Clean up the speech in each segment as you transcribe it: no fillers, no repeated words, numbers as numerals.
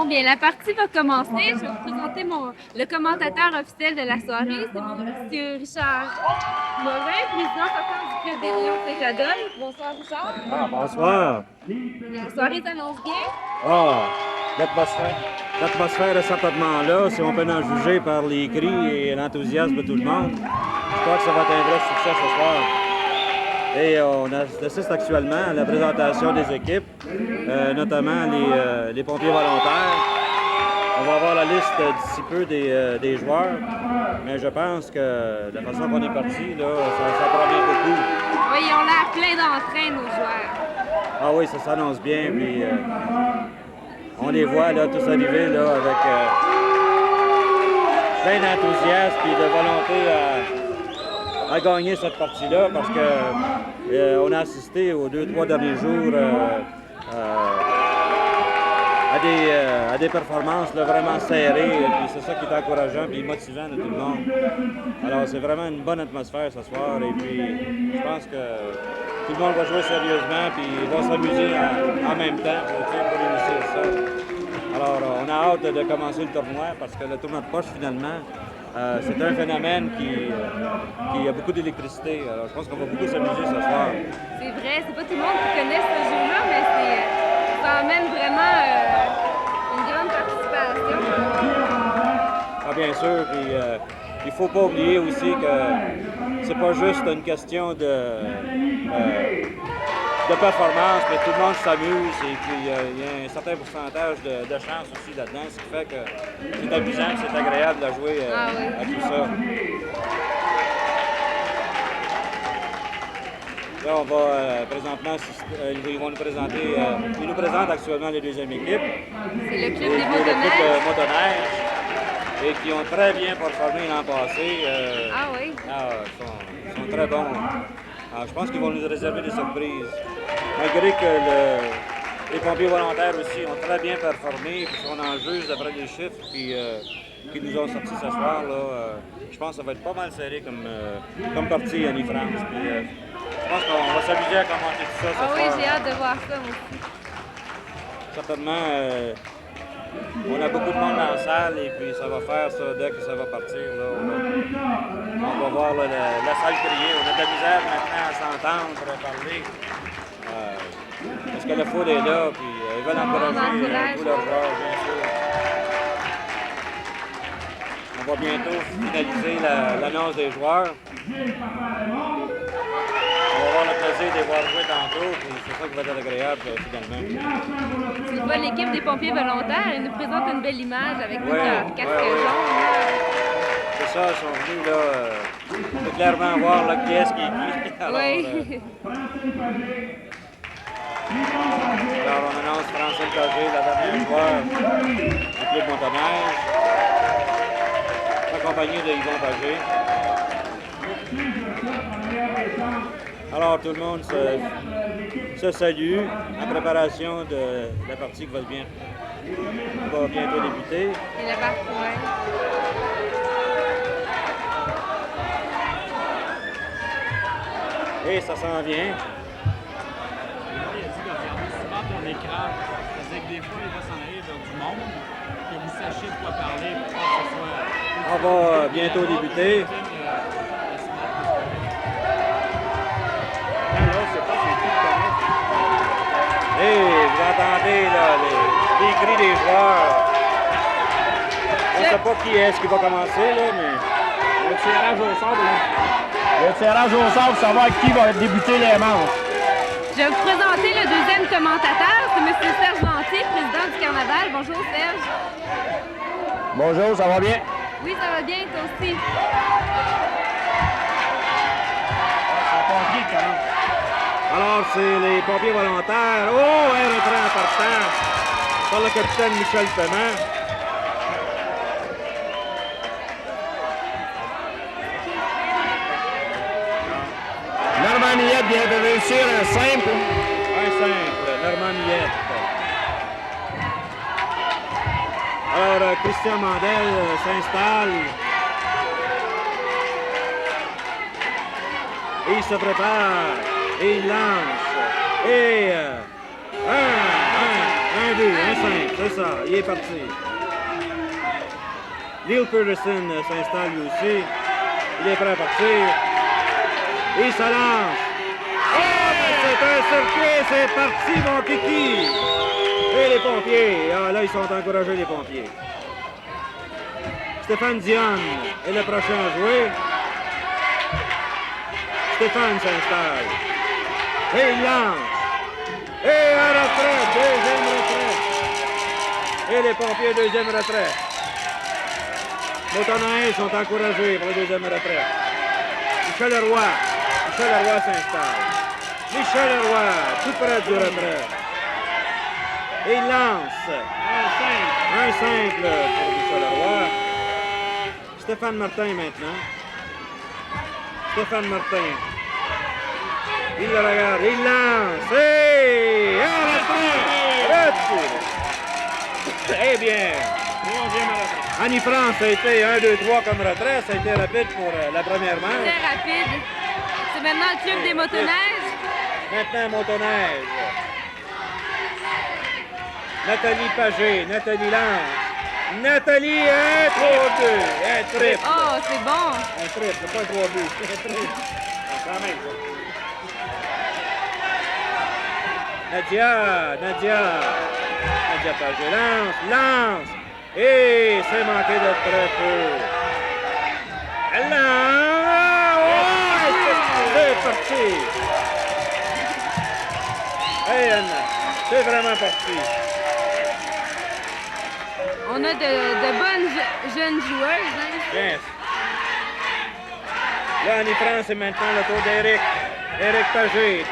bien, la partie va commencer. Je vais vous présenter le commentateur officiel de la soirée. C'est M. Richard Morin, président sortant du Club des Lions Saint-Adolphe. Bonsoir, Richard. Ah, bonsoir. La soirée s'annonce bien. Ah, l'atmosphère est certainement là, si on peut en juger par les cris et l'enthousiasme de tout le monde. Je crois que ça va être un vrai succès ce soir. Et on assiste actuellement à la présentation des équipes, notamment les pompiers volontaires. On va avoir la liste d'ici peu des joueurs, mais je pense que la façon qu'on est parti, là, ça promet beaucoup. Oui, ils ont l'air plein d'entrain, nos joueurs. Ah oui, ça s'annonce bien, puis on les voit là tous arriver là avec plein d'enthousiasme et de volonté à gagner cette partie-là, parce que on a assisté aux 2-3 derniers jours à des performances là, vraiment serrées, et puis c'est ça qui est encourageant et motivant de tout le monde. Alors c'est vraiment une bonne atmosphère ce soir, et puis je pense que tout le monde va jouer sérieusement puis va s'amuser en même temps pour réussir ça. Alors on a hâte de commencer le tournoi, parce que le tournoi de poche finalement, c'est un phénomène qui a beaucoup d'électricité. Alors je pense qu'on va beaucoup s'amuser ce soir. C'est vrai, c'est pas tout le monde qui connaît ce jeu-là, mais ça amène vraiment une grande participation. Ah, bien sûr, puis il faut pas oublier aussi que c'est pas juste une question de performance, mais tout le monde s'amuse, et puis il y a un certain pourcentage de chance aussi là-dedans, ce qui fait que c'est amusant, c'est agréable de jouer à tout ça. Là, on va présentement, ils vont nous présenter, ils nous présentent actuellement les deuxièmes équipes. C'est le club des des motoneiges, et qui ont très bien performé l'an passé. Ah oui? Ils sont très bons. Je pense qu'ils vont nous réserver des surprises. Malgré que les pompiers volontaires aussi ont très bien performé, puis sont en jeu d'après les chiffres qui nous ont sortis ce soir. Là, je pense que ça va être pas mal serré comme partie Annie-France. Je pense qu'on va s'amuser à commenter tout ça ce soir. Ah oui, j'ai hâte de voir ça aussi. Certainement, on a beaucoup de monde dans la salle, et puis ça va faire ça dès que ça va partir. Là, on va voir là, la salle crier. On a de la misère maintenant à s'entendre, parler. Parce que le foot est là, puis ils veulent encourager tous leurs joueurs, bien sûr. On va bientôt finaliser l'annonce des joueurs. On va avoir le plaisir de les voir jouer tantôt, puis c'est ça qui va être agréable finalement. Tu vois l'équipe des pompiers volontaires, ils nous présentent une belle image avec leur casque jaune. C'est ça, ils sont venus là, on peut clairement voir là, qui est-ce qui est qui. Alors, oui. Alors on annonce Francine Cogé, la dernière joueur du club Motoneige, accompagné de Yvon Pagé. Alors tout le monde se salue en préparation de la partie qui va bientôt débuter. Et la partie, Et ça s'en vient. Écran, c'est que des fois, il va s'en aller vers du monde, que vous sachiez de quoi parler pour que ce soit... On va bientôt débuter. Et vous entendez là, les cris des joueurs. On ne sait pas qui est-ce qui va commencer, là, mais... Le tirage au sort, le tirage au sort pour savoir qui va débuter les manches. Je vais vous présenter le deuxième commentateur, c'est M. Serge Lantier, président du Carnaval. Bonjour Serge. Bonjour, ça va bien? Oui, ça va bien, toi aussi. Alors, c'est les pompiers volontaires. Oh, un retrait important par le capitaine Michel Paiement. Normand Millette vient de réussir un simple. Normand Millette. Alors, Christian Mandel s'installe. Et il se prépare. Et il lance. Et un but, 1-5, c'est ça, il est parti. Neil Peterson s'installe lui aussi. Il est prêt à partir. Il se lance. Oh, mais c'est un circuit, c'est parti, mon kiki. Et les pompiers, ah là, ils sont encouragés, les pompiers. Stéphane Dion est le prochain à jouer. Stéphane s'installe. Et il lance. Et à retraite, deuxième retraite. Et les pompiers, deuxième retraite. Motoneige sont encouragés pour la deuxième retraite. Michel Leroy s'installe. Michel Leroy, tout près du retrait. Et il lance. Un simple pour Michel Leroy. Stéphane Martin maintenant. Stéphane Martin. Il le regarde, il lance. Et à retraite. Eh bien. Annie France a été 1, 2, 3 comme retrait. Ça a été rapide pour la première manche. Très rapide. C'est maintenant le club des motoneiges. Maintenant, motoneige. Nathalie Pagé, Nathalie lance. Nathalie, un 3-2. Un triple. Oh, c'est bon. Un triple, pas un 3 buts. Un triple. Quand même, ça. Nadia Pagé lance. Et c'est manqué de très peu. Elle lance. Oh, c'est parti. Hey Anna, c'est vraiment parti. On a de bonnes jeunes joueuses. Hein? Yes. Là, Annie France, c'est maintenant le tour d'Éric. Éric Pagé.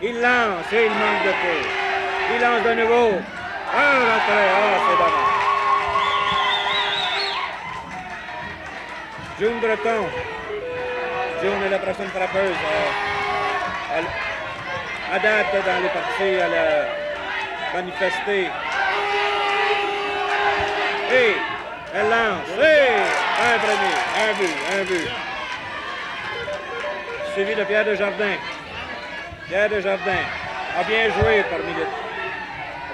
Il lance et il manque de peu. Il lance de nouveau. Un retrait. Ah, c'est dommage. June Breton. June est la prochaine frappeuse. Elle adapte dans les parties. Elle a manifesté. Et elle lance. Et un premier. Un but. Suivi de Pierre Desjardins. Pierre Desjardins a bien joué parmi les... a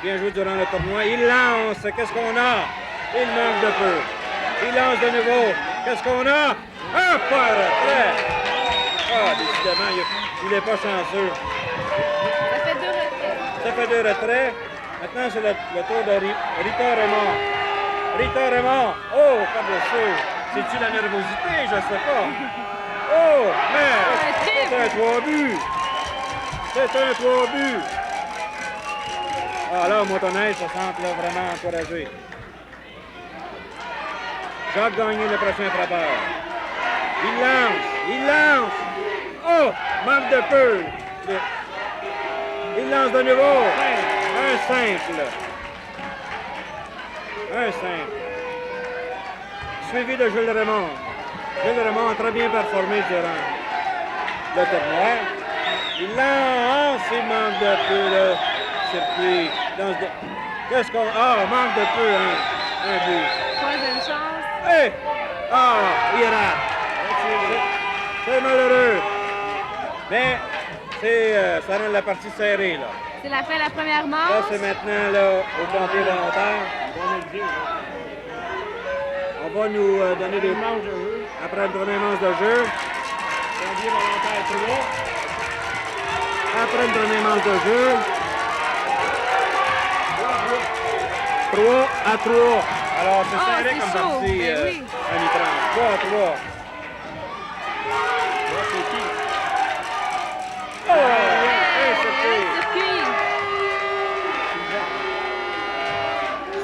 bien joué durant le tournoi. Il lance. Qu'est-ce qu'on a? Il manque de peu. Il lance de nouveau. Qu'est-ce qu'on a? Un pas retrait. Ah, décidément, il n'est pas chanceux. Ça fait 2 retraits. Ça fait 2 retraits. Maintenant, c'est le tour de Rita Raymond. Rita Raymond. Oh, par-dessus. C'est-tu la nervosité? Je ne sais pas. Oh, mais c'est un 3 buts. C'est un 3 buts. Ah, là, au motoneige, ça semble là, vraiment encouragé. Jacques Gagné, le prochain frappeur. Il lance. Oh, manque de peu. Il lance de nouveau. Un simple. Suivi de Jules Raymond. Jules Raymond a très bien performé durant le tournoi. Il lance, il manque de peu le circuit. Qu'est-ce qu'on... Ah, manque de peu un but. Troisième chance. Hey! Ah, il rate. C'est malheureux. Mais ça rend la partie serrée, là. C'est la fin de la première manche. Là, c'est maintenant là, aux pompiers volontaires. On va nous donner des manches de jeu. Après une première manche de jeu. Pompiers volontaires 3. Après une première manche de jeu. 3 à 3. Alors, c'est serré comme chaud. partie Ben oui. à mi-temps. 3 à 3. Oh! Un circuit.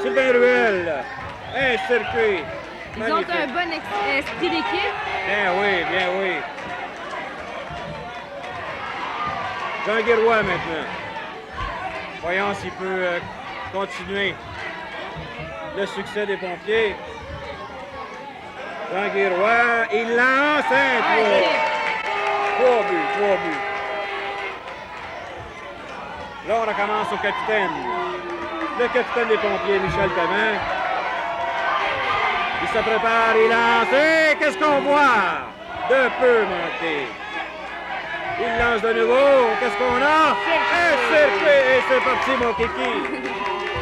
Sylvain Ruel. Un circuit. Ils ont un bon esprit d'équipe. Bien oui. Jean Guéroy maintenant. Voyons s'il peut continuer le succès des pompiers. Jean Guéroy, il lance un 3 buts. Là, on recommence au capitaine. Le capitaine des pompiers, Michel Thémin. Il se prépare, il lance. Et qu'est-ce qu'on voit? De peu manqué. Il lance de nouveau. Qu'est-ce qu'on a? Un circuit. Et c'est parti, mon kiki.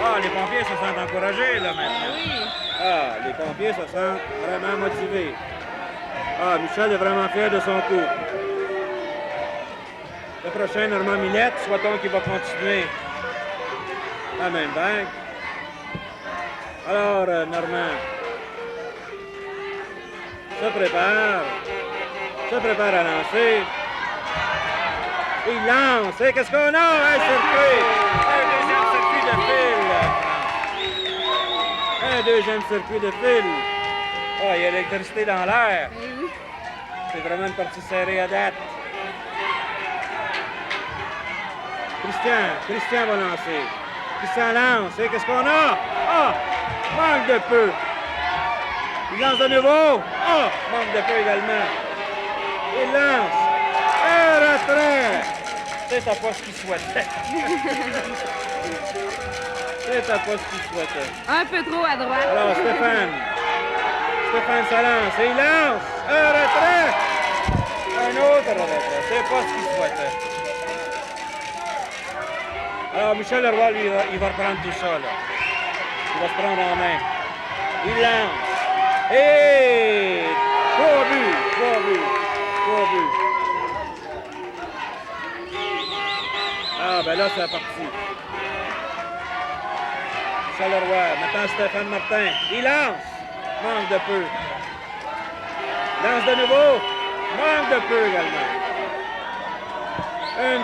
Ah, les pompiers se sentent encouragés, là, maintenant. Oui. Ah, les pompiers se sentent vraiment motivés. Ah, Michel est vraiment fier de son coup. Le prochain, Normand Millette, soit-on qu'il va continuer la même vague. Alors, Normand se prépare à lancer. Il lance. Et qu'est-ce qu'on a? Un circuit! Un deuxième circuit de fil. Un deuxième circuit de fil. Ah, il y a l'électricité dans l'air. Eh oui. C'est vraiment une partie serrée à date. Christian va lancer. Christian lance. Et qu'est-ce qu'on a? Ah! Manque de peu. Il lance de nouveau. Ah! Manque de peu également. Il lance. Un retrait. C'était pas ce qu'il souhaitait. C'était pas ce qu'il souhaitait. Un peu trop à droite. Alors, Stéphane se lance et il lance. Un retrait. Un autre retrait. C'est pas ce qu'il souhaitait. Alors, Michel Leroy, lui, il va reprendre tout ça, là. Il va se prendre en main. Il lance. Et 3 buts. Ah, ben là, c'est parti. Michel Leroy. Maintenant, Stéphane Martin. Il lance. Manque de peu. Lance de nouveau. Manque de peu également. Un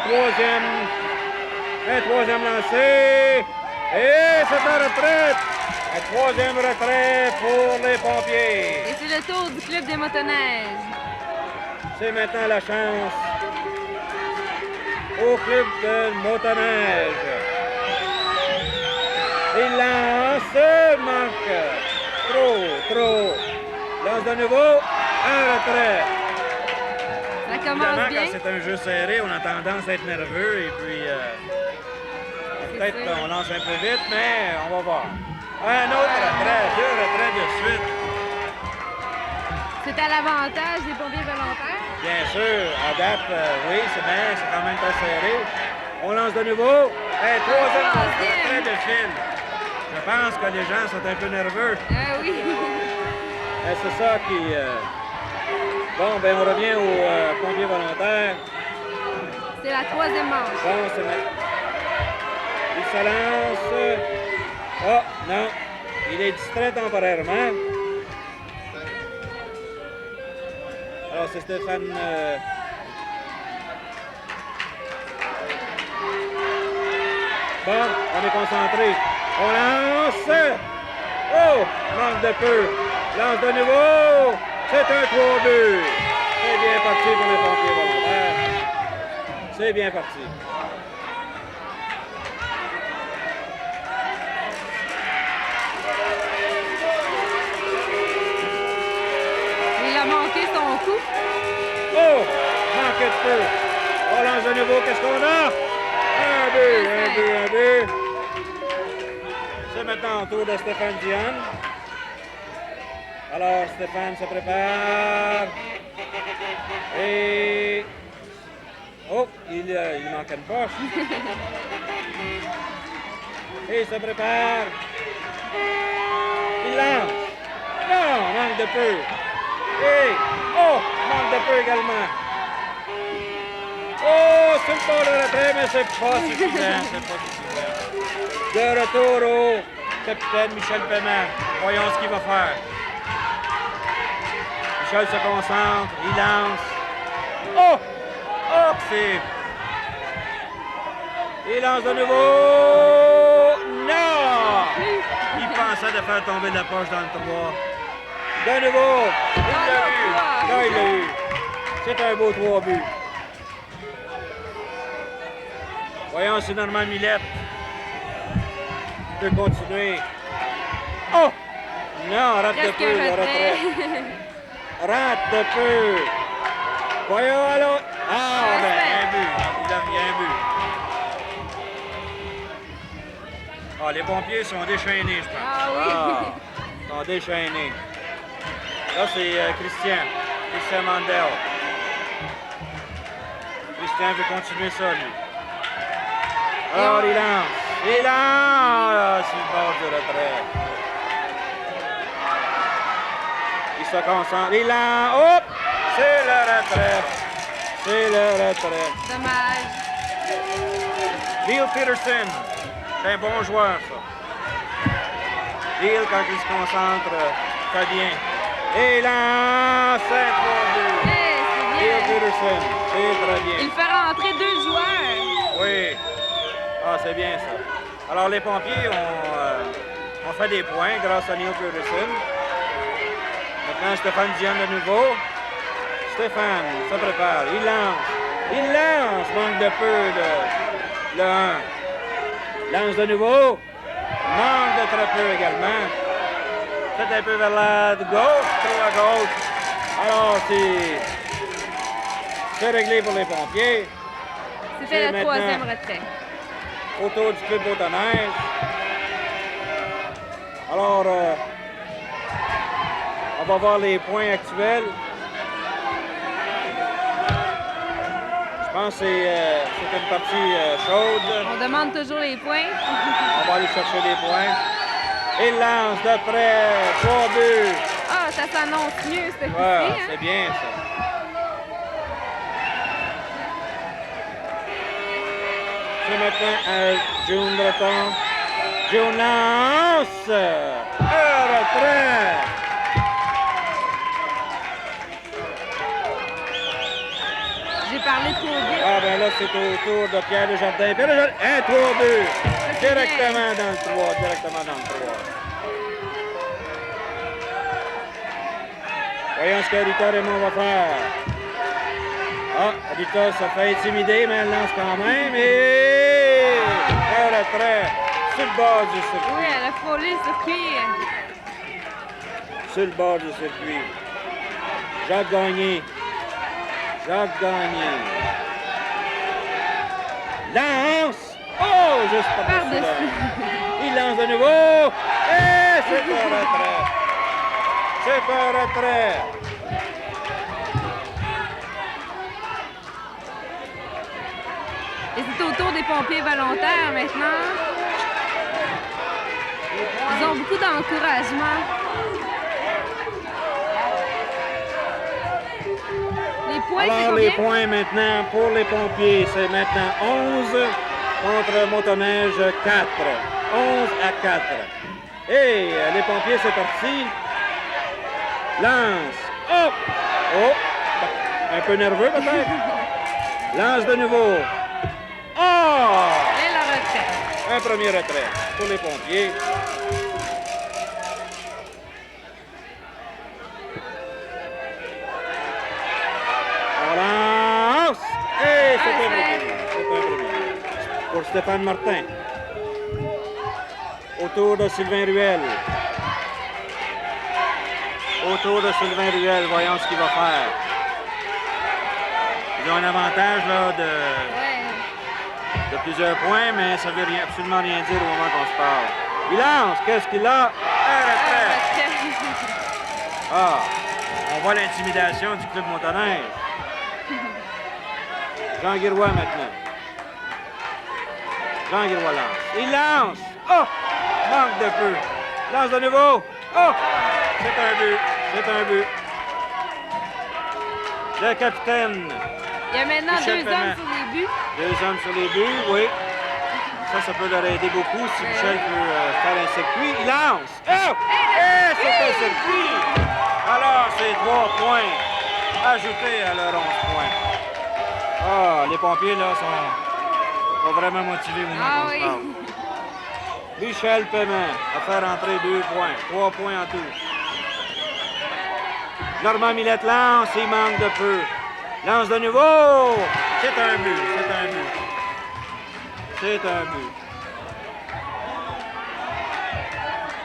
troisième lancé. Et c'est un retraite. Un troisième retrait pour les pompiers. Et c'est le tour du club des motoneiges. C'est maintenant la chance au club de motoneige. Il lance, manque. Trop. Lance de nouveau, un retrait. Ça commence Évidemment, bien. quand c'est un jeu serré, on a tendance à être nerveux et puis peut-être sûr. qu'on lance un peu vite, mais on va voir. Un autre retrait, 2 retraits de suite. C'est à l'avantage des pompiers volontaires. Bien sûr, à date, oui, c'est bien, c'est quand même très serré. On lance de nouveau. Un troisième retrait de fil. Je pense que les gens sont un peu nerveux. Ah oui. Et c'est ça qui... Bon, ben on revient aux pompiers volontaires. C'est la troisième manche. Bon, c'est maintenant. Il se lance. Oh, non. Il est distrait temporairement. Alors, c'est Stéphane... Bon, on est concentré. On lance. Oh, manque de peu. Lance de nouveau. C'est un 3 buts. C'est bien parti pour les pompiers volontaires. C'est bien parti. Il a manqué son coup. Oh, manque de peu. On lance de nouveau. Qu'est-ce qu'on a? Un but. C'est maintenant au tour de Stéphane Diane. Alors, Stéphane se prépare. Et... Oh, il manque une poche. Et il se prépare. Il lance. Non, manque de peu. Et... Oh, manque de peu également. Oh, c'est le bord de retrait, mais c'est pas suffisant. De retour au capitaine Michel Paiement. Voyons ce qu'il va faire. Michel se concentre, il lance. Oh! Oh, c'est... Il lance de nouveau. Non! Il pensait de faire tomber la poche dans le 3. De nouveau. Il l'a eu. Là, il l'a eu. C'est un beau 3 buts. Voyons si Normand Millette peut continuer. Oh! Non, rate de Presque peu, un le retrait. Rate de peu. Voyons alors. Ah, ben, un but. Il a un but. Ah, les pompiers sont déchaînés, je pense. Ah oui. Ils sont déchaînés. Là, c'est Christian Mandel. Christian veut continuer ça, lui. Alors, il lance. Il lance sur le bord du retrait. Il se concentre. Il lance. Hop! C'est le retrait. C'est le retrait. Dommage. Neil Peterson. C'est un bon joueur, ça. Neil, quand il se concentre, fait bien. Et il lance. C'est 3-2. C'est Neil bien. Peterson. C'est très bien. Il fait rentrer 2 joueurs. Oui. Ah, c'est bien ça. Alors, les pompiers ont fait des points grâce à Neil Peterson. Maintenant, Stéphane Dion de nouveau. Stéphane se prépare. Il lance. Il lance. Manque de peu le 1. Lance de nouveau. Manque de très peu également. Peut-être un peu vers la gauche, trop à gauche. Alors, c'est réglé pour les pompiers. C'était le maintenant. 3e retrait. Autour du club Motoneige. Alors, on va voir les points actuels. Je pense que c'est une partie chaude. On demande toujours les points. On va aller chercher les points. Il lance de près. 3 buts. Ah, ça s'annonce mieux, ce coup-ci. Ouais, Hein? c'est bien ça. C'est maintenant à June Breton. June lance. Un retrait. J'ai parlé trop vite. Ah ben là, c'est au tour de Pierre Desjardins. Pierre Desjardins, un 3 buts. c'est Directement dans le 3. Directement dans le 3. Voyons ce que Rita Raymond va faire. Ah, Rita se fait intimider, mais elle lance quand même. Et un retrait sur le bord du circuit. Oui, elle a frôlé le circuit. Sur le bord du circuit. Jacques Gagné. Jacques Gagné. Lance. Oh, juste par-dessus. Par-dessus. Il lance de nouveau. Et c'est un retrait. C'est un retrait. Et c'est au tour des pompiers volontaires maintenant. Ils ont beaucoup d'encouragement. Les points, c'est Alors, les combien? points maintenant pour les pompiers, c'est maintenant 11 contre Motoneige 4. 11 à 4. Et les pompiers, c'est parti. Lance. Oh! Oh! Un peu nerveux peut-être. Lance de nouveau. Oh! Et la retraite. Un premier retrait pour les pompiers. On lance. Et c'est un premier. C'est un premier. Pour Stéphane Martin. Autour de Sylvain Ruel. Autour de Sylvain Ruel, voyons ce qu'il va faire. Ils ont un avantage là, Ouais. de plusieurs points, mais ça ne veut absolument rien dire au moment qu'on se parle. Il lance, qu'est-ce qu'il a? Un retrait. Ah, on voit l'intimidation du club Motoneige. Jean Guiroy maintenant. Jean Guiroy lance. Il lance! Oh! Manque de peu. Lance de nouveau. Oh! C'est un but. C'est un but. Le capitaine. Il y a maintenant Michel 2 Paiement. hommes sur les buts. 2 hommes sur les buts, oui. Ça peut leur aider beaucoup si Michel peut faire un circuit. Il lance. Oh! Et c'est un circuit. Alors, c'est 3 points ajoutés à leur 11 points. Ah, les pompiers, là, sont vraiment motivés au moment Ah qu'on se oui. parle. Michel Paiement a fait rentrer 2 points. 3 points en tout. Normand Millette lance, il manque de peu. Lance de nouveau. C'est un but. C'est un but. C'est un but.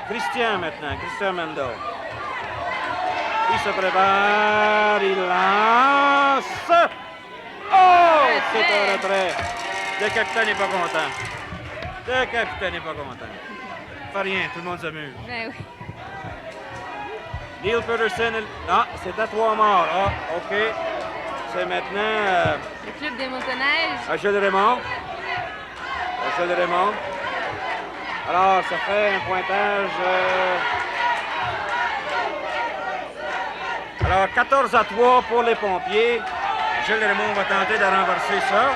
Christian maintenant, Christian Mendo. Il se prépare, il lance. Oh! C'est un retrait. Le capitaine n'est pas content. Le capitaine n'est pas content. Fait rien, tout le monde s'amuse. Ben oui. Neil Peterson, ah, c'est à 3 morts. Ah, OK. C'est maintenant Le club des motoneiges. Achille Raymond. Jules Raymond. Alors, ça fait un pointage... Alors, 14-3 pour les pompiers. Jules Raymond va tenter de renverser ça.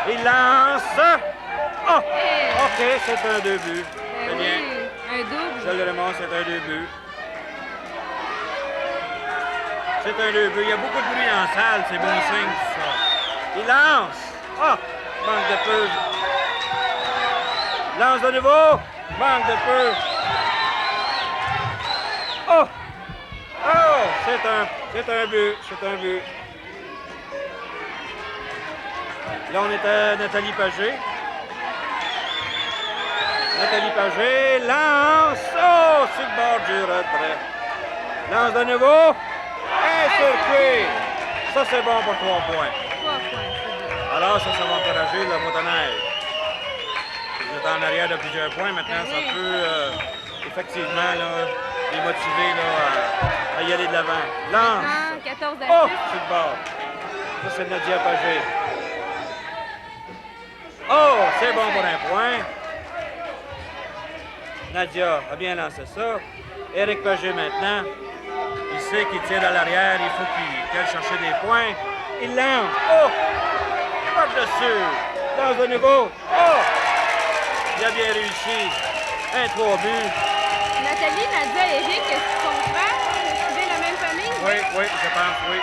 Il lance. Oh! OK, c'est un 2 buts. C'est bien. Un double. Jules Raymond, c'est un 2 buts. C'est un 2 buts. Il y a beaucoup de bruit dans la salle, c'est bon signe, tout ça. Il lance. Oh! Manque de peu. Lance de nouveau. Manque de peu. Oh! Oh! C'est un but. C'est un but. Là, on est à Nathalie Pagé. Nathalie Pagé lance. Oh! Sur le bord du retrait. Lance de nouveau. Et circuit. Ça, c'est bon pour 3 points. 3 points, c'est bien. Alors, ça va encourager le motoneige. Vous êtes en arrière de plusieurs points. Maintenant, Ben oui. ça peut effectivement là, les motiver là, à y aller de l'avant. Lance. 14 à 6. Oh! Sur le bord. Ça, c'est Nadia Pagé. Oh! C'est bon pour un point. Nadia a bien lancé ça. Éric Pagé maintenant. Il sait qu'il tire à l'arrière. Il faut qu'il aille chercher des points. Il lance. Oh! Par-dessus. Lance de nouveau. Oh! Il a bien réussi. Un 3 buts. Nathalie, Nadia et Eric, est-ce qu'ils sont frères? Est-ce la même famille? Oui, je pense, oui.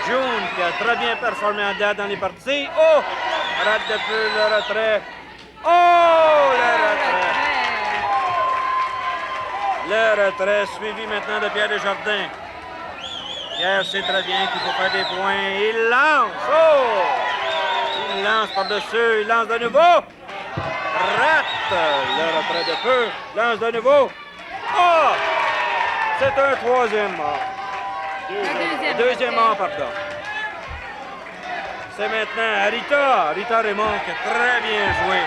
June qui a très bien performé en date dans les parties. Oh! Rate de peu le retrait. Oh! Le retrait. Le retrait suivi maintenant de Pierre Desjardins. Pierre sait très bien qu'il faut faire des points. Il lance. Oh! Il lance par-dessus. Il lance de nouveau. Rate le retrait de peu. Lance de nouveau. Oh! C'est un troisième mort. Deuxième mort, pardon. C'est maintenant Rita Raymond qui a très bien joué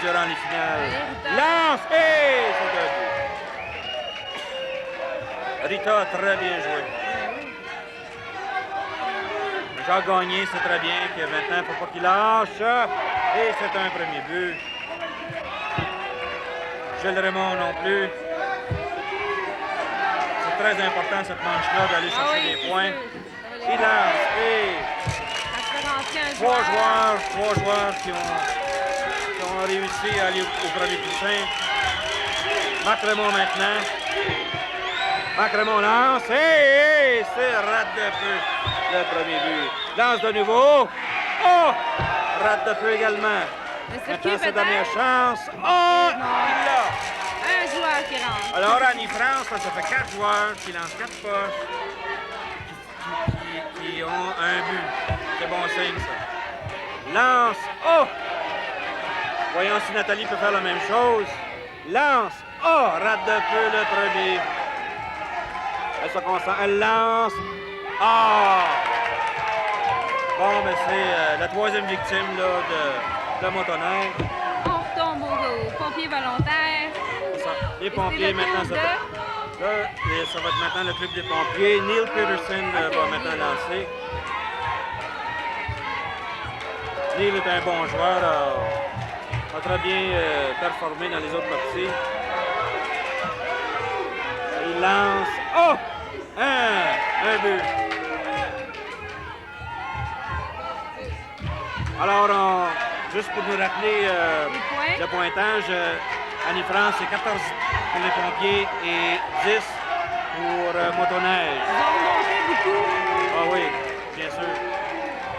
durant les finales. Lance et c'est un but. Rita a très bien joué. Jacques Gagné sait très bien que maintenant, il ne faut pas qu'il lâche. Et c'est un premier but. Jules Raymond non plus. C'est très important cette manche-là d'aller chercher des points. Il lance et trois joueurs qui ont réussi à aller au premier poussin. Marc Raymond maintenant. Marc Raymond lance et c'est rate de peu le premier but. Lance de nouveau. Oh! Rate de peu également. Maintenant, sa dernière chance. Oh! Il l'a. Un joueur qui rentre. Alors, Annie France, ça fait 4 joueurs qui lancent 4 poches, qui ont un but. C'est bon signe, ça. Lance. Oh! Voyons si Nathalie peut faire la même chose. Lance. Oh! Rate de peu le premier. Elle se concentre. Elle lance. Ah! Bon, mais c'est la troisième victime là, de motoneige. On retombe aux pompiers volontaires. Les pompiers maintenant, ça va être maintenant le club des pompiers. Neil Peterson va maintenant lancer. Neil est un bon joueur, a très bien performé dans les autres parties. Il lance. Oh! Un but. Alors, juste pour nous rappeler le pointage, Annie France, c'est 14 pour les pompiers et 10 pour motoneige. Ils ont remonté beaucoup. Ah oui, bien sûr.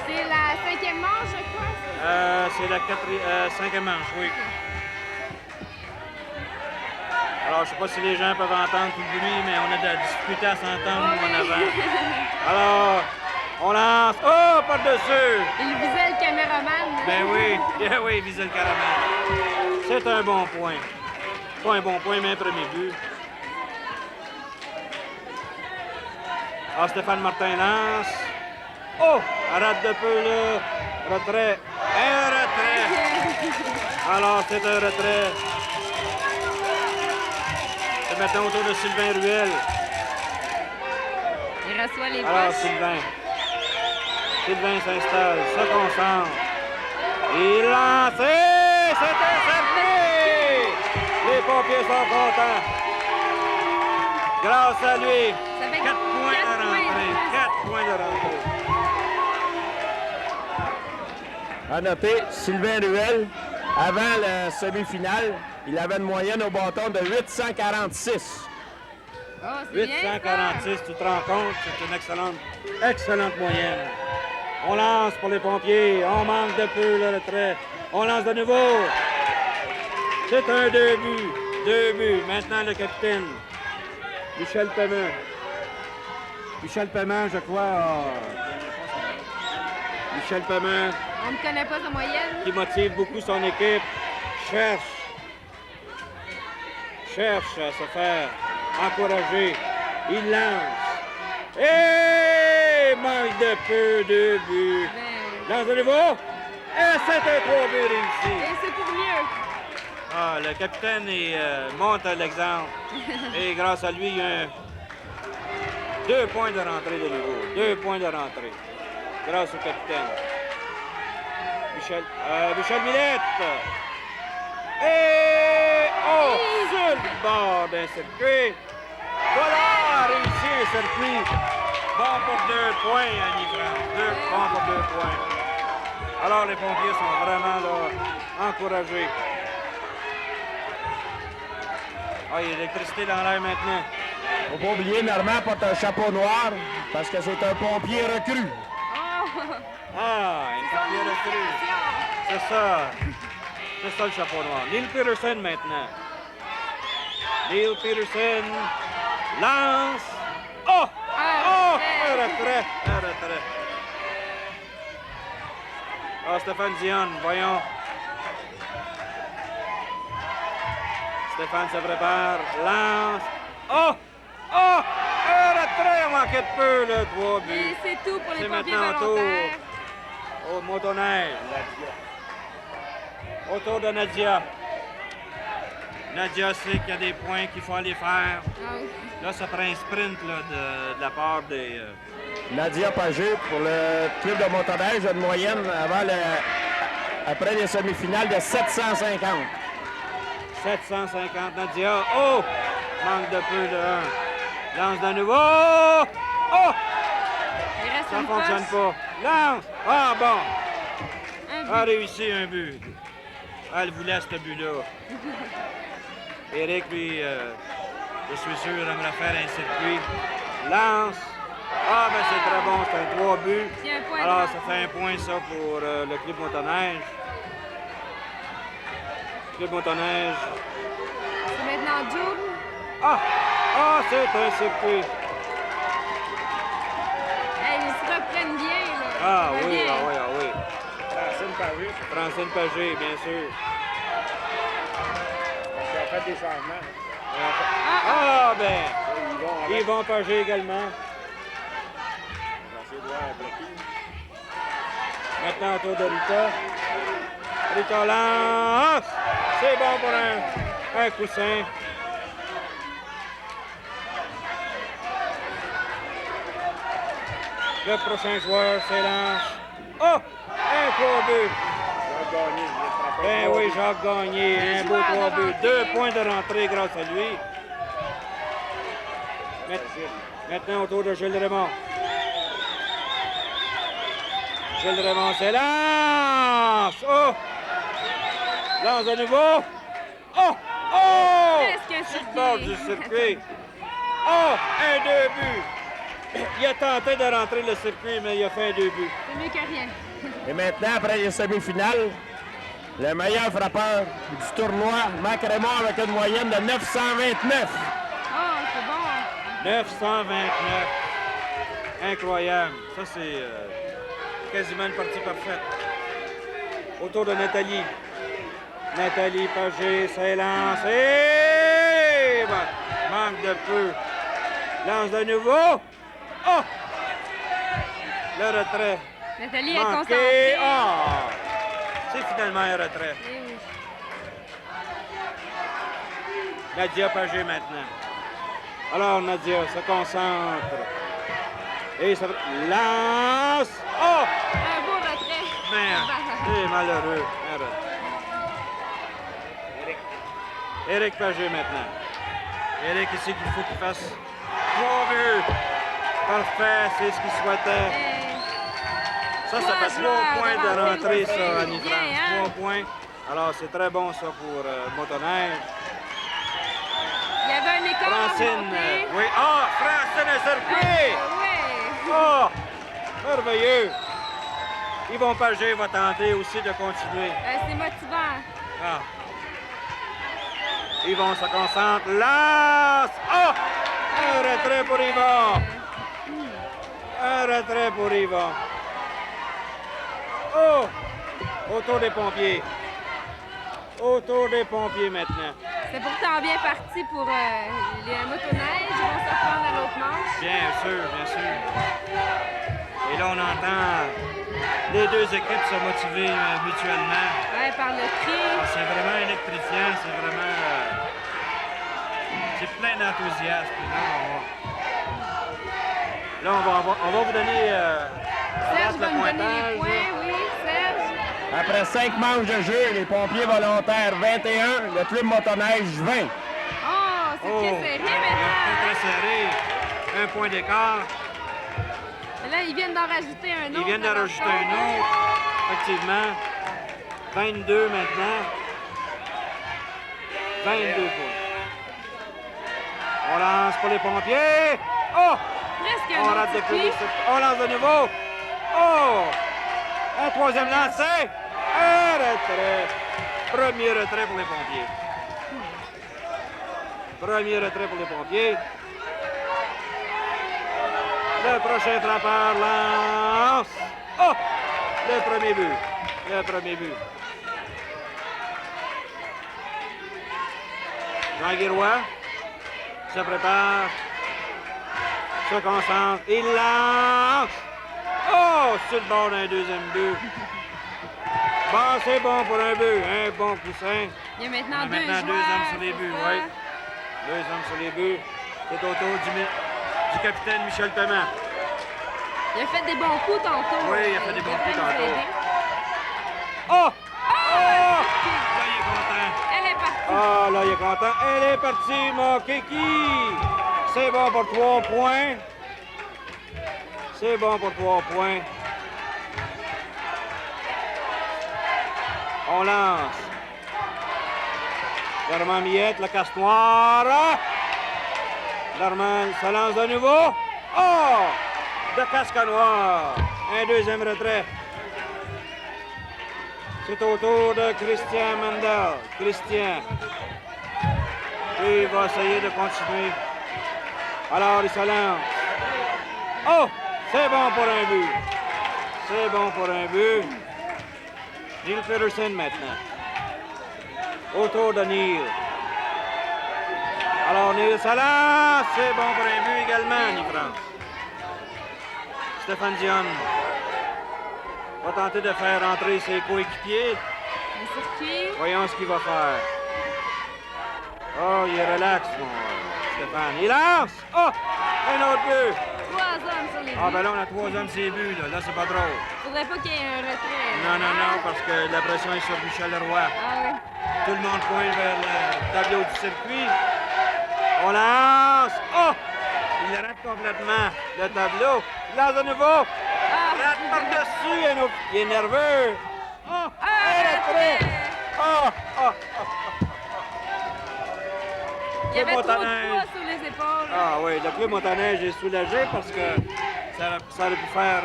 C'est la 5e manche, je crois. C'est la 5e manche, oui. Alors, je ne sais pas si les gens peuvent entendre tout le bruit, mais on a de la difficulté à s'entendre en avant. Alors, on lance. Oh, par-dessus! Il visait le caméraman. Ben oui, il visait le caramel. C'est un bon point. Pas un bon point, mais un premier but. Alors, Stéphane Martin lance. Oh! Arrête de peu le retrait. Un retrait! Alors, c'est un retrait. C'est maintenant autour de Sylvain Ruel. Il reçoit les Alors, poches. Sylvain s'installe, se concentre. Il lance. pompiers sont contents. Grâce à lui, Ça fait 4 points quatre de rentrée. 4 points de rentrée. À noter, Sylvain Ruel, avant la semi-finale, il avait une moyenne au bâton de 846. Oh, c'est bien. 846, tu te rends compte, c'est une excellente moyenne. On lance pour les pompiers, on manque de peu le retrait. On lance de nouveau. C'est un 2 buts. 2 buts. Maintenant, le capitaine, Michel Paiement. Michel Paiement, je crois. Michel Paiement, On ne connaît pas sa moyenne. qui motive beaucoup son équipe, cherche à se faire encourager. Il lance. Et manque de peu de buts. Ben, Lance de nouveau. Et c'est un 3 buts réussi. et c'est pour mieux. Ah, le capitaine monte à l'exemple. Et grâce à lui, il y a 2 points de rentrée de nouveau. 2 points de rentrée. Grâce au capitaine. Michel Millette. Et... Oh! Sur le bord d'un circuit. Voilà! Réussi un circuit. Bon pour 2 points, Annie France. Bon pour 2 points. Alors, les pompiers sont vraiment là, encouragés. Ah, il y a l'électricité dans l'air maintenant. Faut pas oublier, Normand porte un chapeau noir parce que c'est un pompier recru. Oh! Ah, un pompier recru. C'est ça. C'est ça le chapeau noir. Neil Peterson maintenant. Neil Peterson lance. Oh! Oh! Un retrait. Un retrait. Ah, Stéphane Dion, voyons. Stéphane se prépare. Lance. Oh! Oh! Un retrait. On manquait de peu, le 3 buts. Et c'est tout pour les C'est pompiers maintenant au tour. volontaires. Au motoneige. Autour de Nadia. Nadia sait qu'il y a des points qu'il faut aller faire. Ah oui. Là, ça prend un sprint là, de la part des... Nadia Pagé pour le club de motoneige a une moyenne après les semi-finales de 750. 750, Nadia. Oh! Manque de peu de 1. Lance de nouveau. Oh! Il reste Ça une fonctionne poche. pas. Lance. Ah bon. Un but. A réussi un but. Elle voulait ce but-là. Éric, lui, je suis sûr, aimerait faire un circuit. Lance. Ah, ben c'est très bon, c'est un 3 buts. Il y a un point Alors, de ça fait un point, ça, pour le club motoneige. Club motoneige. C'est maintenant double. Ah! Ah, c'est un circuit. Hey, ils se reprennent bien, là. Ah Ça va oui, bien. ah oui, ah oui. Francine Pagé, Francine Pagé, bien sûr. qui a fait des changements. Ah, ben, Ils vont avec. Yvon Pagé également. On va essayer de voir après qui. Maintenant, autour de Rita. Rita lance. C'est bon pour un coussin. Le prochain joueur s'élance. Oh! Un 3 buts. Jacques Gagné, il vient de frapper. Ben oui, Jacques Gagné, un beau 3 buts. 2 points de rentrée grâce à lui. Maintenant, autour de Gilles Raymond. Gilles Raymond s'élance. Oh! Lance de nouveau. Oh! Oh! Presque un Sur le bord du circuit. circuit. Oh! Un 2 buts. Il a tenté de rentrer le circuit, mais il a fait un 2 buts. C'est mieux que rien. Et maintenant, après les semi-finales, le meilleur frappeur du tournoi, Mac Raymond, avec une moyenne de 929. Oh, c'est bon. 929. Incroyable. Ça, c'est quasiment une partie parfaite. Autour de Nathalie. Nathalie Pagé s'élance. Et... ben, manque de peu. Lance de nouveau. Oh! Le retrait. Nathalie est Manqué. concentrée. Ah! C'est finalement un retrait. Eh oui. Nadia Pagé maintenant. Alors Nadia se concentre. Et ça lance. Oh! Un beau retrait. Merde. C'est malheureux. Un retrait. Éric Pagé maintenant. Éric ici qu'il faut qu'il fasse 3 buts. Parfait, c'est ce qu'il souhaitait. Ça fait 3 points de rentrée, ça, Annie-France. 3 points. Alors, c'est très bon, ça, pour motoneige. Il y avait un écart. Francine, oui. Ah, Francine a circuit! Oui. Oh, merveilleux. Yvon Pagé va tenter aussi de continuer. C'est motivant. Ah. Yvon se concentre. Lance! Oh! Un retrait pour Yvon. Un retrait pour Yvon. Oh! Autour des pompiers. Autour des pompiers maintenant. C'est pourtant bien parti pour les motoneiges. Ils vont se reprendre à l'autre manche. Bien sûr, bien sûr. Et là, on entend les deux équipes se motiver mutuellement. Ouais, par le cri. Ah, c'est vraiment électrifiant, c'est vraiment... c'est plein d'enthousiasme. Là, on va vous donner... Serge va le nous donner pointage, les points, oui, Serge. Après 5 manches de jeu, les pompiers volontaires 21, le club motoneige 20. Oh, c'est très serré maintenant. Très serré. Un point d'écart. Mais là, ils viennent d'en rajouter un autre. Ils viennent d'en rajouter un autre. Effectivement. 22 maintenant. 22 points. On lance pour les pompiers. Oh! Presque On un rate autre de circuit. On lance de nouveau. Oh! Un troisième lancé. Un retrait. Premier retrait pour les pompiers. Premier retrait pour les pompiers. Le prochain frappeur lance. Oh! Le premier but. Le premier but. Jean Guiroy se prépare. Se concentre. Il lance. Oh! Sur le bord d'un deuxième but. Bon, c'est bon pour un but. Un bon coussin. Il y a maintenant, deux hommes sur les buts, oui. 2 hommes sur les buts. C'est au tour du capitaine Michel Thomas. Il a fait des bons coups tantôt. Oui, il a fait des bons coups devrait nous tantôt. aider. Oh! Oh! Là, il est content. Elle est partie. Ah, là, il est content. Elle est partie, mon kiki. C'est bon pour 3 points. C'est bon pour 3 points. On lance. Normand Millette, le casse-noir. Normand se lance de nouveau. Oh! De casque noir. Un deuxième retrait. C'est au tour de Christian Mandel. Christian. Lui, il va essayer de continuer. Alors, il se lance. Oh! C'est bon pour un but. C'est bon pour un but. Neil Peterson maintenant. Autour de Neil. Alors, Neil se lance. C'est bon pour un but également, Annie-France. Stéphane Dion va tenter de faire entrer ses coéquipiers. Un circuit. Voyons ce qu'il va faire. Oh, il est relax, mon Stéphane. Il lance! Oh! Un autre but! 3 hommes sur les buts. Ah, ben là, on a 3 hommes sur les buts, là. Là, c'est pas drôle. Faudrait pas qu'il y ait un retrait. Non, non, non, parce que la pression est sur Michel Leroy. Ah oui. Tout le monde pointe vers le tableau du circuit. On lance! Oh! Il rate complètement le tableau. Il lance de nouveau. Rate par-dessus. Il est nerveux. Oh! Un retrait! Oh! Oh! Il y avait trop de Motoneige. poids sur les épaules. Ah oui, le club motoneige est soulagé parce que ça aurait pu faire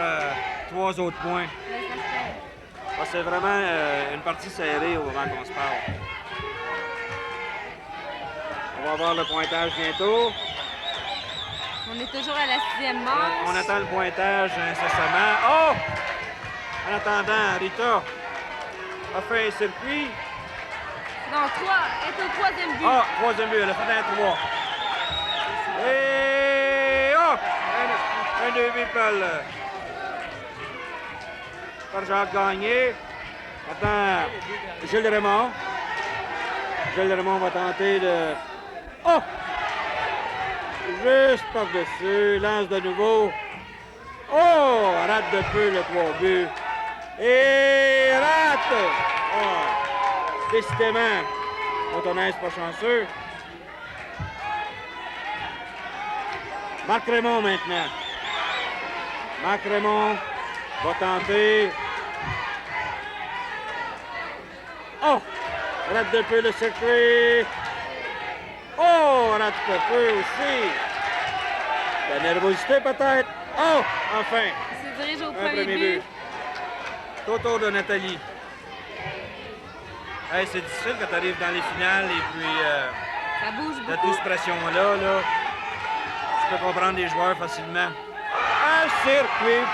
3 autres points. Mais ça se fait. Ah, c'est vraiment une partie serrée au moment qu'on se parle. On va avoir le pointage bientôt. On est toujours à la 6e manche. On attend le pointage incessamment. Oh! En attendant, Rita a fait un circuit. Non, 3. Elle est au 3e but. Ah, 3e but, elle a fait un 3. Et... Oh! Un 2 buts par Jacques Gagné. Maintenant, Gilles Raymond. Gilles Raymond va tenter de... Oh! Juste par-dessus, lance de nouveau. Oh! Rate de peu le 3 buts. Et rate! Oh! Décidément, Motoneige pas chanceux. Marc Raymond maintenant. Marc Raymond va tenter. Oh! Rate de peu le circuit. Oh! Rate de peu aussi. La nervosité peut-être. Oh! Enfin! Il se dirige au Un premier premier but. but. C'est au tour de Nathalie. Hey, c'est difficile quand tu arrives dans les finales et puis Ça bouge t'as beaucoup. toute cette pression-là. Là. Tu peux comprendre les joueurs facilement. Un circuit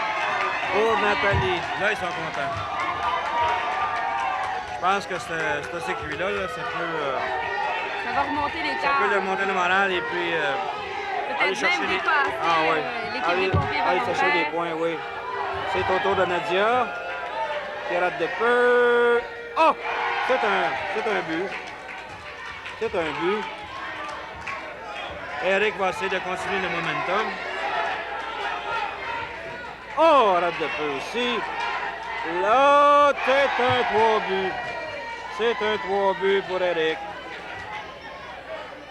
pour Nathalie. Là, ils sont contents. Je pense que ce circuit-là, là, ça peut, Ça va remonter ça l'écart. peut leur monter le moral et puis aller Peut-être chercher même des... dépasser Ah, oui. l'équipe des pompiers Aller chercher des volontaires. points, oui. C'est au tour de Nadia. Qui rate de peu. Oh! C'est un but. C'est un but. Eric va essayer de continuer le momentum. Oh! Rate de peu aussi. Là, c'est un 3 buts. C'est un 3 buts pour Eric.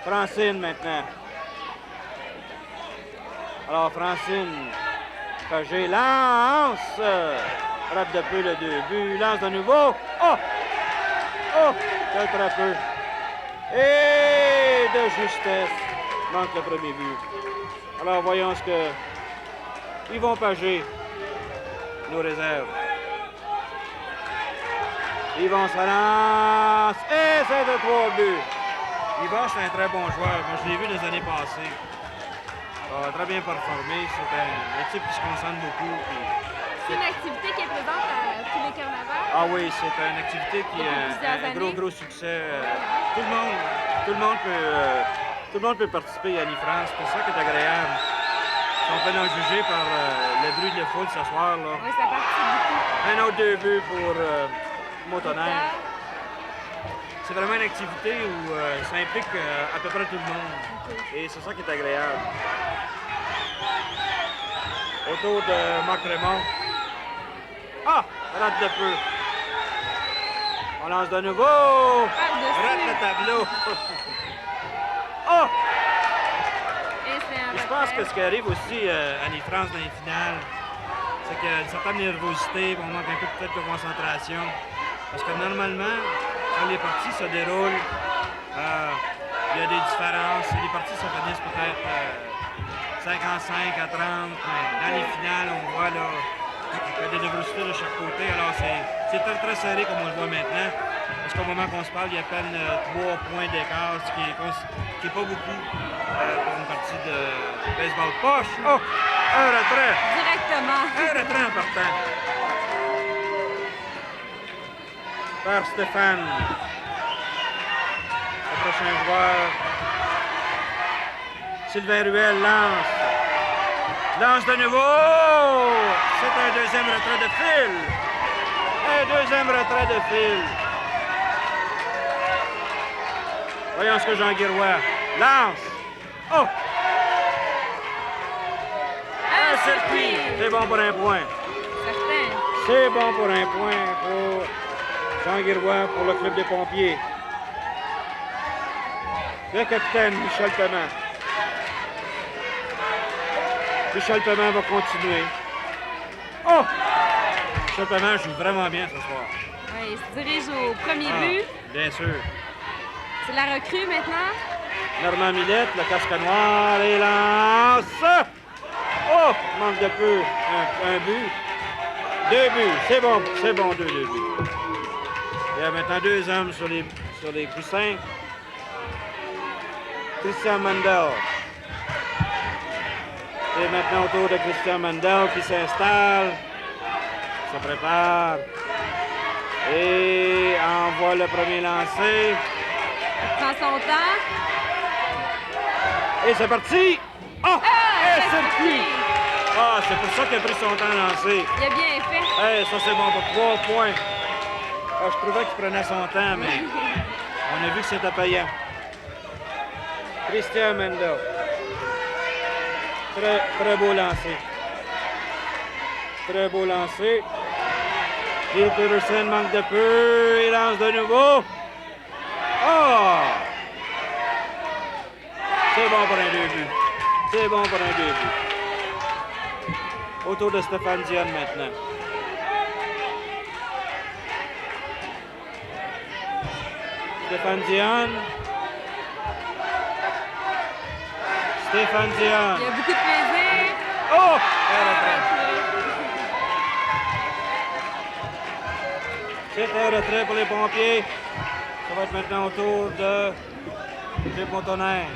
Francine maintenant. Alors Francine, Pagé lance. Rate de peu le 2 buts. Lance de nouveau. Oh! Oh! Quel trappeux. Et de justesse. Manque le premier but. Alors voyons ce que Yvon Pagé nous réserve. Yvon se lance. Et c'est de 3 buts. Yvon, c'est un très bon joueur. Moi, je l'ai vu les années passées. Il a très bien performé. C'est un type qui se concentre beaucoup. Puis... C'est une activité qui est présente à tous les carnavals. Ah oui, c'est une activité qui Depuis a plusieurs un années. gros succès. Tout le monde peut participer à l'Annie-France. C'est ça qui est agréable. On peut en juger par le bruit de la foule ce soir. Là. Oui, ça participe beaucoup. Un autre 2 buts pour Motoneige. C'est vraiment une activité où ça implique à peu près tout le monde. Et c'est ça qui est agréable. Autour de Marc Raymond. Ah! Rate de peu. On lance de nouveau. Rate le tableau. Oh! Et c'est un Je pense que retrait. ce qui arrive aussi à l'Annie-France dans les finales, c'est qu'il y a une certaine nervosité, on manque un peu peut-être de concentration. Parce que normalement, quand les parties se déroulent, il y a des différences. Les parties se finissent peut-être 55 à 30. Mais dans les finales, on voit là, qu'il y a des nervosités de chaque côté. Alors c'est très, très serré comme on le voit maintenant. Parce qu'au moment qu'on se parle, il y a à peine 3 points d'écart, ce qui est pas beaucoup pour une partie de baseball poche. Oh! Un retrait! Directement. Un retrait en partant. Par Stéphane. Le prochain joueur. Sylvain Ruel lance. Lance de nouveau! C'est un deuxième retrait de fil. Un deuxième retrait de fil. Voyons ce que Jean Guiroy lance. Oh! Un circuit. C'est bon pour un point. Certain. C'est bon pour un point pour Jean Guiroy pour le club des pompiers. Le capitaine Michel Paiement. Michel Paiement va continuer. Oh! Michel Paiement joue vraiment bien ce soir. Oui, il se dirige au premier but. Bien sûr. C'est la recrue maintenant. Normand Millette, le casque noir, et lance! Oh! Manque de peu. Un but. 2 buts. C'est bon, 2 buts. Il y a maintenant 2 hommes sur les coussins. Christian Mandel. C'est maintenant au tour de Christian Mandel qui s'installe. Se prépare. Et envoie le premier lancé. Il prend son temps. Et c'est parti! Oh! Ah, Et c'est circuit! Ah, c'est pour ça qu'il a pris son temps à lancer. Il a bien fait. Hey, ça c'est bon pour 3 points. Ah, je trouvais qu'il prenait son temps, mais on a vu que c'était payant. Christian Mendel. Très, très beau lancer. Très beau lancer. Neil Peterson manque de peu. Il lance de nouveau. Oh! C'est bon pour un 2 buts. C'est bon pour un 2 buts. Autour de Stéphane Dion maintenant. Stéphane Dion. Stéphane Dion. Il y a beaucoup de plaisir. Oh! C'est un retrait pour les pompiers. Ça va être maintenant au tour de Philippe Montonneige.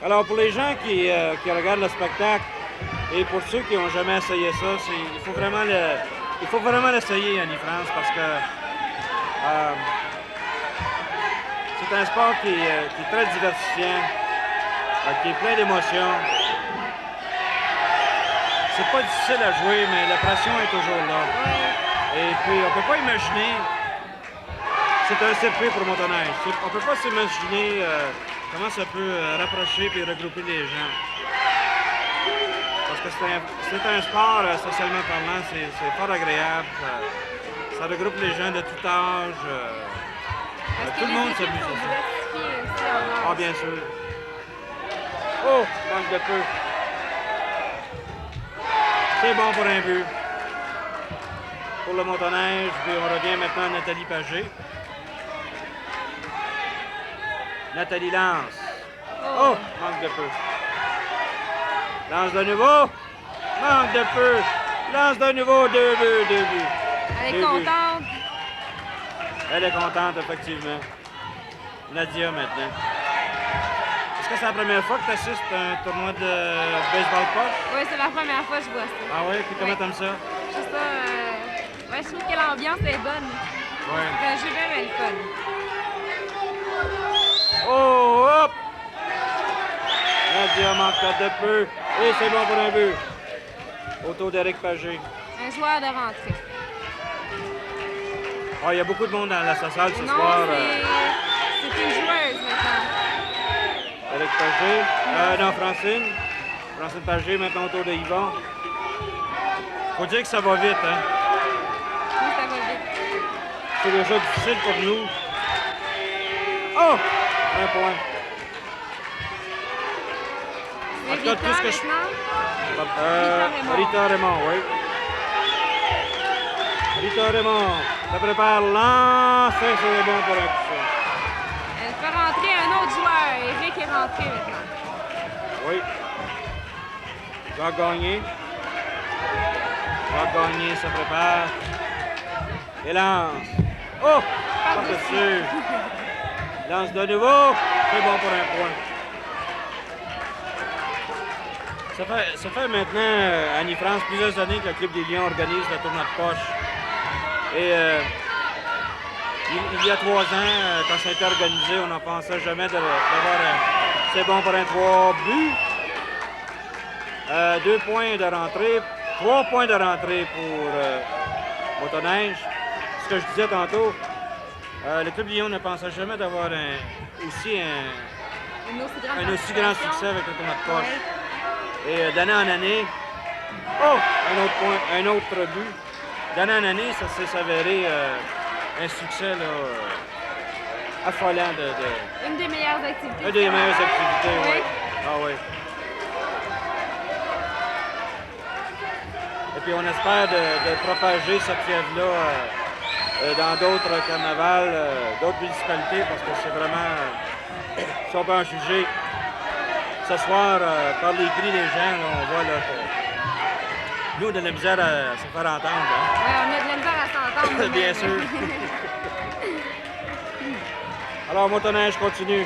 Alors, pour les gens qui regardent le spectacle et pour ceux qui n'ont jamais essayé ça, il faut vraiment l'essayer, Annie France, parce que c'est un sport qui est très diversifiant, qui est plein d'émotions. C'est pas difficile à jouer, mais la pression est toujours là. Et puis, on peut pas imaginer... C'est un circuit pour motoneige. On peut pas s'imaginer comment ça peut rapprocher et regrouper les gens. Parce que c'est un sport, socialement parlant, c'est fort agréable. Ça regroupe les gens de tout âge. Tout le monde s'amuse. Ah, bien sûr. Oh, manque de peu. C'est bon pour un but. Pour le motoneige, puis on revient maintenant à Nathalie Pagé. Nathalie lance. Oh, manque de peu. Lance de nouveau. Manque de peu. Lance de nouveau, 2 buts, 2 buts. Elle est contente. Elle est contente, effectivement. Nadia, maintenant. Est-ce que c'est la première fois que tu assistes à un tournoi de baseball poche? Oui, c'est la première fois que je vois ça. Ah oui? Puis comment t'aimes ça? Je trouve ça... Ouais, je trouve que l'ambiance est bonne. Oui. C'est un jeu bien le fun. Oh, hop! Nadia manque de peu. Et c'est bon pour un but. Autour d'Éric Pagé. Un joueur de rentrée. Ah, il y a beaucoup de monde dans la salle ce Non, soir. c'est une joueuse maintenant. Éric Pagé. Non, Francine. Francine Pagé, maintenant autour de Yvon. Faut dire que ça va vite, hein? Oui, ça va vite. C'est déjà difficile pour nous. Oh! Un point. C'est En tout cas, Rita tout ce que je- maintenant. Rita Raymond, oui. Rita Raymond, ça prépare lance, c'est bon pour un coup. Elle fait rentrer un autre joueur. Eric est rentré maintenant. Oui. Jacques Gagné. Jacques Gagné se prépare. Et lance. Oh! Par-dessus. Lance de nouveau. C'est bon pour un point. Ça fait maintenant, Annie France, plusieurs années que le Club des Lions organise le tournoi de poche. Et il y a 3 ans, quand ça a été organisé, on n'en pensait jamais d'avoir c'est bon pour un 3 buts. 2 points de rentrée, 3 points de rentrée pour motoneige. Ce que je disais tantôt, le Club Lyon ne pensait jamais d'avoir un aussi grand succès avec le tournoi de poche. Et d'année en année, oh, un autre point, un autre but. D'année en année, ça s'est s'avérer un succès là, affolant Une des meilleures activités. une des meilleures activités, oui. Oui. Ah oui. Et puis on espère de propager cette fièvre-là dans d'autres carnavals, d'autres municipalités, parce que c'est vraiment, si on peut en juger, ce soir, par les cris des gens, là, on voit là, que nous, on a de la misère à se faire entendre. Hein? Oui, on a de la misère à s'entendre. Bien sûr. Alors, motoneige continue.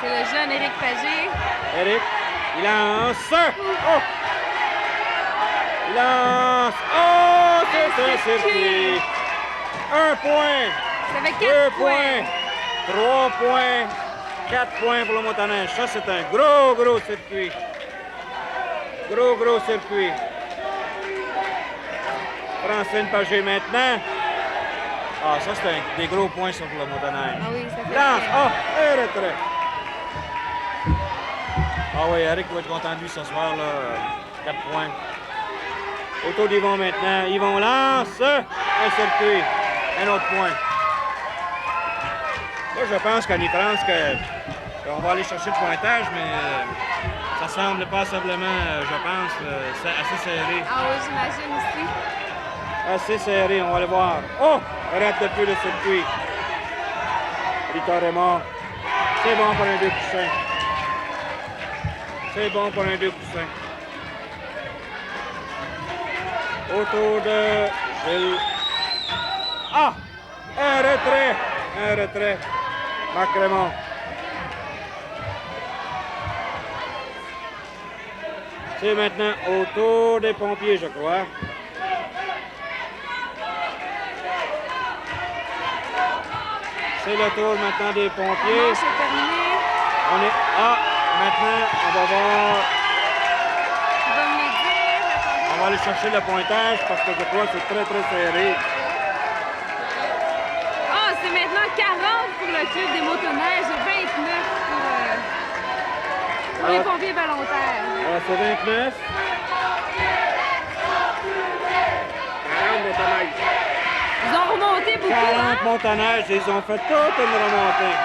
C'est le jeune Éric Pagé. Éric, il lance. Oh! Il lance. Oh! C'est un circuit. 1 point. Ça fait 4 2 points. points. 3 points. 4 points pour le motoneige. Ça, c'est un gros circuit. Gros circuit. Francine Pagé maintenant. Ah, ça, c'est des gros points sur le motoneige. Ah oui, ça fait Lance. très- Ah, un retrait. Ah oui, Eric va être content de lui ce soir, là. 4 points. Autour d'Yvon maintenant. Yvon lance. Un circuit. Un autre point. Moi, je pense qu'en France, qu'on va aller chercher le pointage, mais ça semble passablement, je pense, assez serré. Ah oui, j'imagine aussi. Assez serré, on va aller voir. Oh! Arrête depuis le circuit. Rita Raymond. C'est bon pour un 2 poussins. C'est bon pour un 2 poussins. Autour de Gilles. Ah! Un retrait! Un retrait. Marc Raymond. C'est maintenant au tour des pompiers, je crois. C'est le tour maintenant des pompiers. Manche est terminée. On est... Ah! Maintenant, on va voir... Tu vas me le dire. Attendez. On va aller chercher le pointage parce que je crois que c'est très, très serré. Ah, c'est maintenant 40 pour le club des motoneiges et 29 pour les pompiers volontaires. Alors, c'est 29. 40 motoneiges. Ils ont remonté beaucoup, 40 hein? motoneiges, ils ont fait toute une remontée.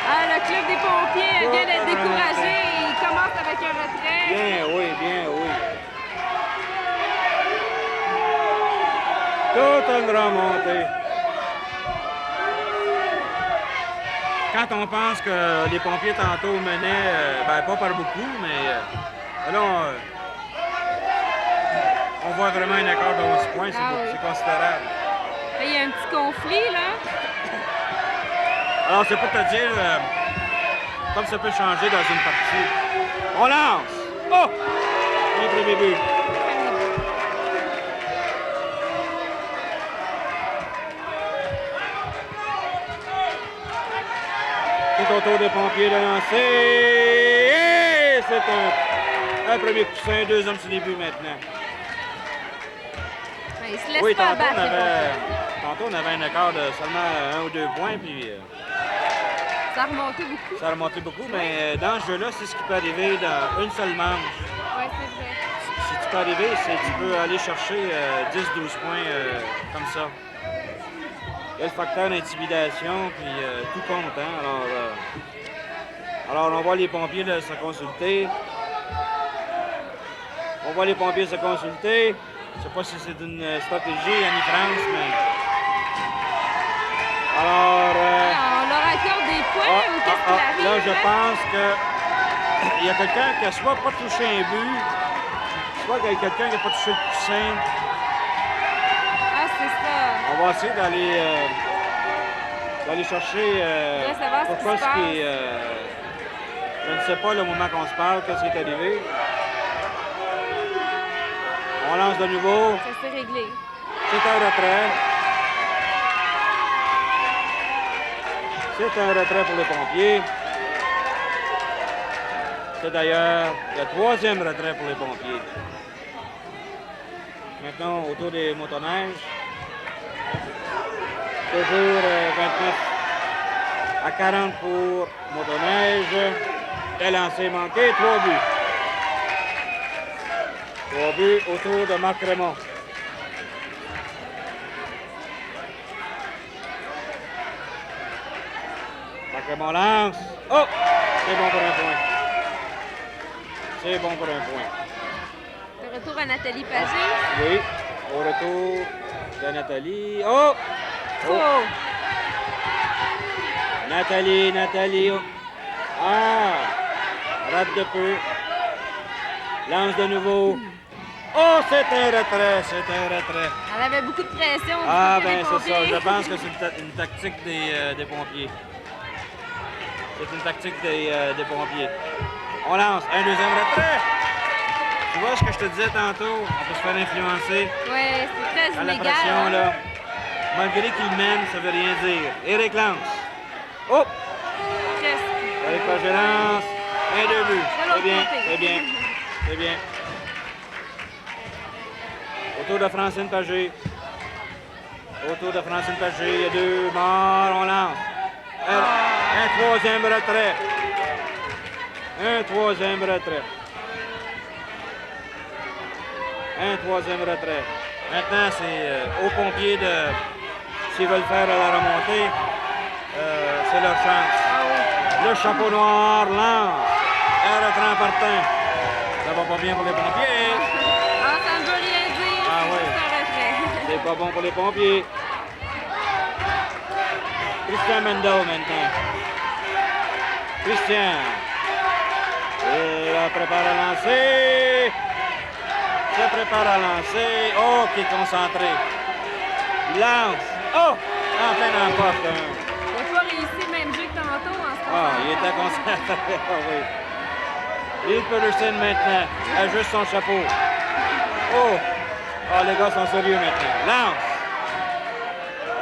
Ah, le club des pompiers vient d'être Tout découragé et il commence avec un retrait. Bien, oui, bien, oui. Toute une remontée. Quand on pense que les pompiers tantôt menaient, ben pas par beaucoup, mais là, on voit vraiment un écart de 11 points, Ah oui. c'est considérable. Il y a un petit conflit, là. Alors, c'est pour te dire comme ça peut changer dans une partie. On lance! Oh! Un premier but. Tout autour des pompiers de lancer. Et c'est un premier poussin, deux hommes sur les buts maintenant. Il se laisse Oui, pas tantôt abattre. tantôt, on avait un écart de seulement 1 ou 2 points, puis Ça a remonté beaucoup. ça a remonté beaucoup, mais dans ce jeu-là, c'est ce qui peut arriver dans une seule manche. Oui, c'est vrai. Si tu peux arriver, c'est que tu peux aller chercher 10-12 points comme ça. Il y a le facteur d'intimidation, puis tout compte, hein? Alors, on voit les pompiers là, se consulter. On voit les pompiers se consulter. Je ne sais pas si c'est une stratégie en France, mais... Alors... On leur accorde des points ou qu'est-ce qui arrive? là, je pense que il y a quelqu'un qui a soit pas touché un but, soit qu'il y a quelqu'un qui n'a pas touché le poussin. Ah, c'est ça. On va essayer d'aller chercher Ouais, savoir ce qui pourquoi se ce qui est... je ne sais pas le moment qu'on se parle, qu'est-ce qui est arrivé. On lance de nouveau. Ça s'est réglé. C'est un retrait. C'est un retrait pour les pompiers. C'est d'ailleurs le troisième retrait pour les pompiers. Maintenant, autour des motoneiges. Toujours 29 à 40 pour motoneige. Et lancé manqué, 3 buts. 3 buts autour de Marc Raymond. Marc Raymond lance. Oh! C'est bon pour un point. C'est bon pour un point. De retour à Nathalie Pagé. Oui, au retour de Nathalie. Oh! Oh! Nathalie. Oh. Ah! Rate de peu. Lance de nouveau. Oh, c'est un retrait. Elle avait beaucoup de pression. du Ah, côté ben des c'est ça. pompiers. Je pense que c'est une tactique des pompiers. C'est une tactique des pompiers. On lance. Un deuxième retrait. Tu vois ce que je te disais tantôt? On peut se faire influencer Oui, c'est très à la illégal. pression, hein. là. Malgré qu'il mène, ça veut rien dire. Éric lance. Oh! Presque. Éric Pagé lance. Un, deux buts. De l'autre C'est bien, côté. c'est bien. C'est bien. Autour de Francine Pagé. Autour de Francine Pagé, il y a deux morts, on lance. Un troisième retrait. Un troisième retrait. Maintenant, c'est aux pompiers de... S'ils veulent faire la remontée, c'est leur chance. Le chapeau noir lance. Un retrait en partant. Ça va pas bien pour les pompiers. Ah, ça ne veut rien dire. Ah c'est oui. juste un retrait. C'est pas bon pour les pompiers. Christian Mendel maintenant. Christian. Il prépare à lancer. Se prépare à lancer. Oh, qui est concentré. Il lance. Oh! En plein dans la porte. Il n'a pas réussi le même jeu que tantôt en ce Ah, moment. il était concentré. Ah oui. Bill Peterson maintenant ajuste son chapeau. Oh! Ah, les gars sont sérieux maintenant. Lance!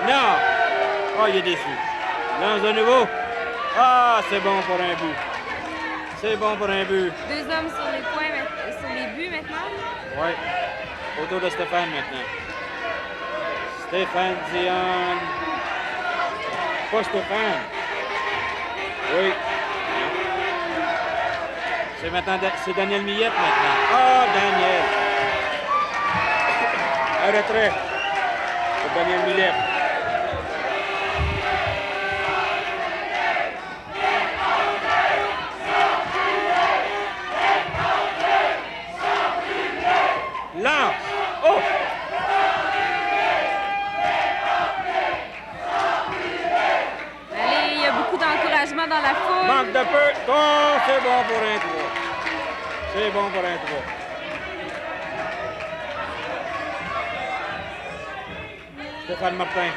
Non! Oh, il est déçu. Lance de nouveau. Ah, c'est bon pour un but. C'est bon pour un but. 2 hommes sur les points, sur les buts maintenant. Oui. Autour de Stéphane maintenant. Stéphane Dion. Pas Stéphane. Oui. C'est maintenant c'est Daniel Millette maintenant. Ah, Daniel. Un retrait pour Daniel Millette. Lance. Oh! Allez, il y a beaucoup d'encouragement dans la foule. Manque de peu. Oh, c'est bon pour un 3. C'est bon pour un 3. Stéphane Martin.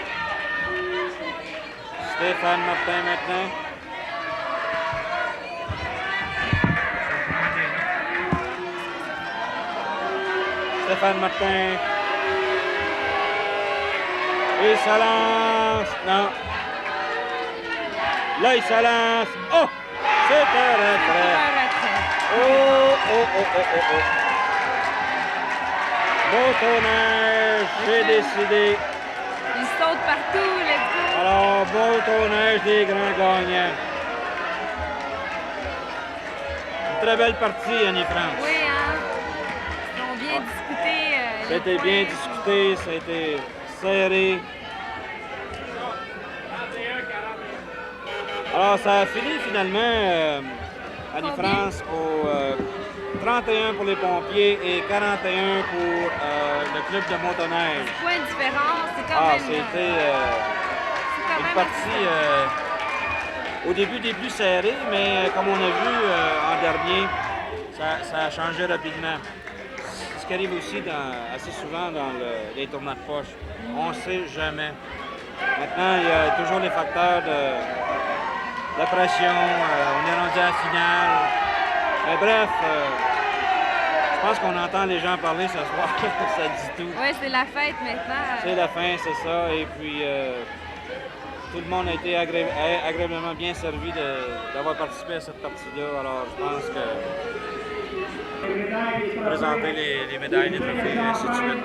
Stéphane Martin maintenant. Stéphane Martin. Et ça lance. Non. Là, il se lance. Oh! C'est un retrait. Un retrait. Oh, oh, oh, oh, oh, oh. Motoneige, j'ai décidé. Il saute partout, let's go. Alors, Motoneige des grands gagnants. Une très belle partie, Annie-France. Oui, hein? Ils ont bien discuté. Ça a été bien discuté, ça a été serré. Alors, ça a fini finalement, Annie-France, au 31 pour les pompiers et 41 pour le club de motoneige. Point de différence, c'est quand Ah, même. c'était c'est quand une même partie au début des plus serrées, mais comme on a vu en dernier, ça a changé rapidement. Ce qui arrive aussi assez souvent dans les tournois de poche. On ne sait jamais. Maintenant, il y a toujours les facteurs de la pression, on est rendu à la finale. Mais bref, je pense qu'on entend les gens parler ce soir, ça dit tout. Oui, c'est la fête maintenant. C'est la fin, c'est ça. Et puis, tout le monde a été agréablement bien servi d'avoir participé à cette partie-là. Alors, je pense que présenter les médailles, les trophées, et ainsi de suite.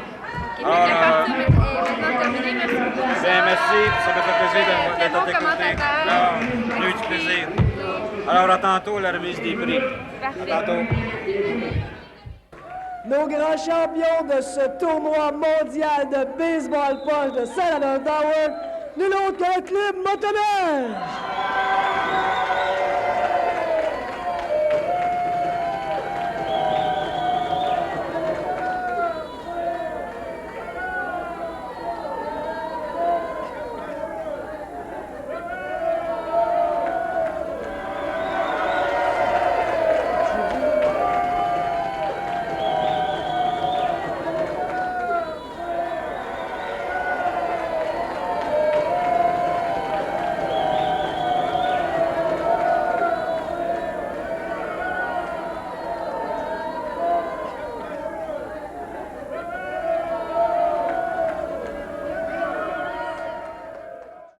Ok, la partie est maintenant terminée. Merci beaucoup. Bien, merci. Ça me fait plaisir Très d'être bon à tes côtés. commentateur. Alors, on a eu du plaisir. Alors, à tantôt, la remise des prix. Parfait. À tantôt. Nos grands champions de ce tournoi mondial de baseball poche de Saint-Adolphe Tower, nul autre que le club Motoneige.